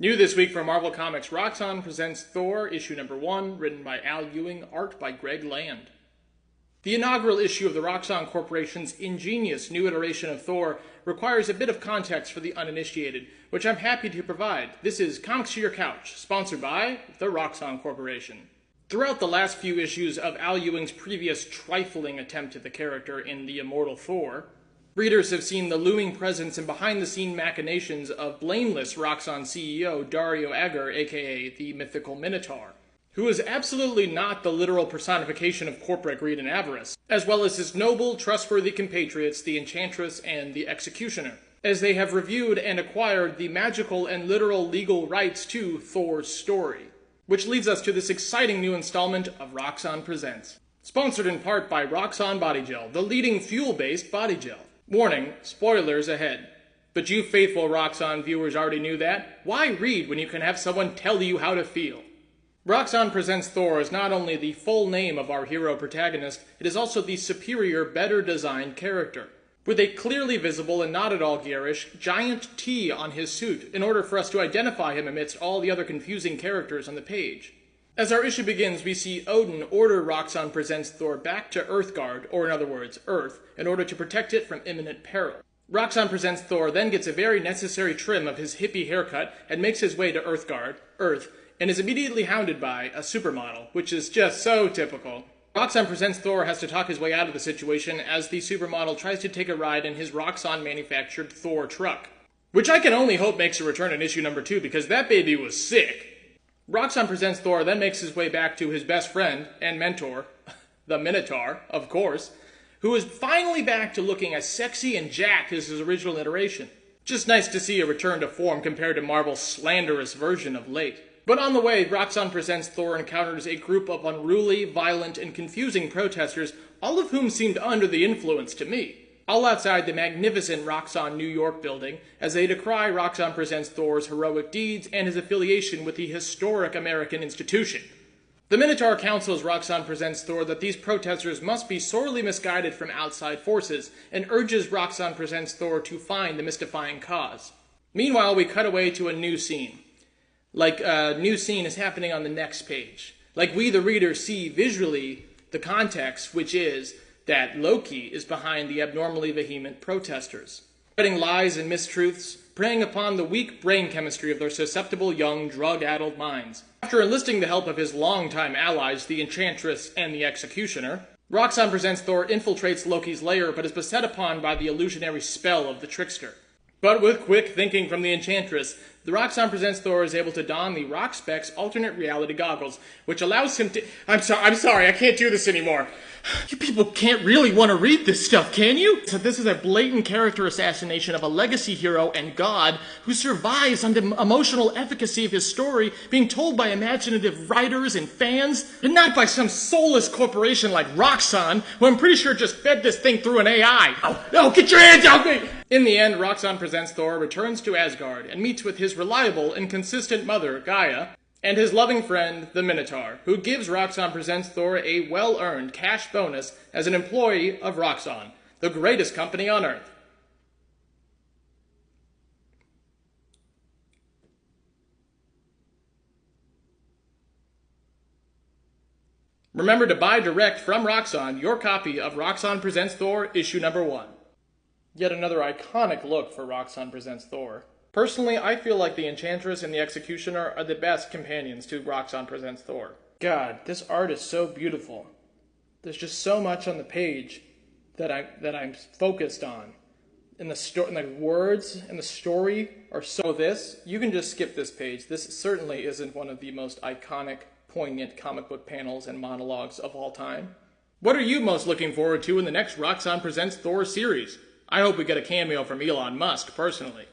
New this week from Marvel Comics, Roxxon Presents Thor, issue number 1, written by Al Ewing, art by Greg Land. The inaugural issue of the Roxxon Corporation's ingenious new iteration of Thor requires a bit of context for the uninitiated, which I'm happy to provide. This is Comics to Your Couch, sponsored by the Roxxon Corporation. Throughout the last few issues of Al Ewing's previous trifling attempt at the character in The Immortal Thor, readers have seen the looming presence and behind-the-scene machinations of blameless Roxxon CEO Dario Agger, aka the mythical Minotaur, who is absolutely not the literal personification of corporate greed and avarice, as well as his noble, trustworthy compatriots, the Enchantress and the Executioner, as they have reviewed and acquired the magical and literal legal rights to Thor's story. Which leads us to this exciting new installment of Roxxon Presents. Sponsored in part by Roxxon Body Gel, the leading fuel-based body gel. Warning, spoilers ahead. But you faithful Roxxon viewers already knew that. Why read when you can have someone tell you how to feel? Roxxon Presents Thor is not only the full name of our hero protagonist, it is also the superior, better designed character, with a clearly visible and not at all garish giant T on his suit in order for us to identify him amidst all the other confusing characters on the page. As our issue begins, we see Odin order Roxxon Presents Thor back to Earthgard, or in other words, Earth, in order to protect it from imminent peril. Roxxon Presents Thor then gets a very necessary trim of his hippie haircut and makes his way to Earthgard, Earth, and is immediately hounded by a supermodel, which is just so typical. Roxxon Presents Thor has to talk his way out of the situation as the supermodel tries to take a ride in his Roxxon-manufactured Thor truck, which I can only hope makes a return in issue number 2 because that baby was sick. Roxxon Presents Thor then makes his way back to his best friend and mentor, the Minotaur, of course, who is finally back to looking as sexy and jacked as his original iteration. Just nice to see a return to form compared to Marvel's slanderous version of late. But on the way, Roxxon Presents Thor encounters a group of unruly, violent, and confusing protesters, all of whom seemed under the influence to me. All outside the magnificent Roxxon New York building, as they decry Roxxon Presents Thor's heroic deeds and his affiliation with the historic American institution. The Minotaur counsels Roxxon Presents Thor that these protesters must be sorely misguided from outside forces, and urges Roxxon Presents Thor to find the mystifying cause. Meanwhile, we cut away to a new scene. Like a new scene is happening on the next page. Like we, the reader, see visually the context, which is that Loki is behind the abnormally vehement protesters, spreading lies and mistruths, preying upon the weak brain chemistry of their susceptible young, drug-addled minds. After enlisting the help of his longtime allies, the Enchantress and the Executioner, Roxxon Presents Thor infiltrates Loki's lair but is beset upon by the illusionary spell of the trickster. But with quick thinking from the Enchantress, the Roxxon Presents Thor is able to don the Rockspecs alternate reality goggles, which allows him to— I'm sorry, I can't do this anymore. You people can't really want to read this stuff, can you? So this is a blatant character assassination of a legacy hero and god who survives on the emotional efficacy of his story being told by imaginative writers and fans, and not by some soulless corporation like Roxxon, who I'm pretty sure just fed this thing through an AI. Oh, get your hands off me! In the end, Roxxon Presents Thor returns to Asgard and meets with his reliable and consistent mother, Gaia, and his loving friend, the Minotaur, who gives Roxxon Presents Thor a well-earned cash bonus as an employee of Roxxon, the greatest company on Earth. Remember to buy direct from Roxxon your copy of Roxxon Presents Thor, issue number 1. Yet another iconic look for Roxxon Presents Thor. Personally, I feel like the Enchantress and the Executioner are the best companions to Roxxon Presents Thor. God, this art is so beautiful. There's just so much on the page that I'm focused on. And the words and the story are so you can just skip this page. This certainly isn't one of the most iconic, poignant comic book panels and monologues of all time. What are you most looking forward to in the next Roxxon Presents Thor series? I hope we get a cameo from Elon Musk, personally.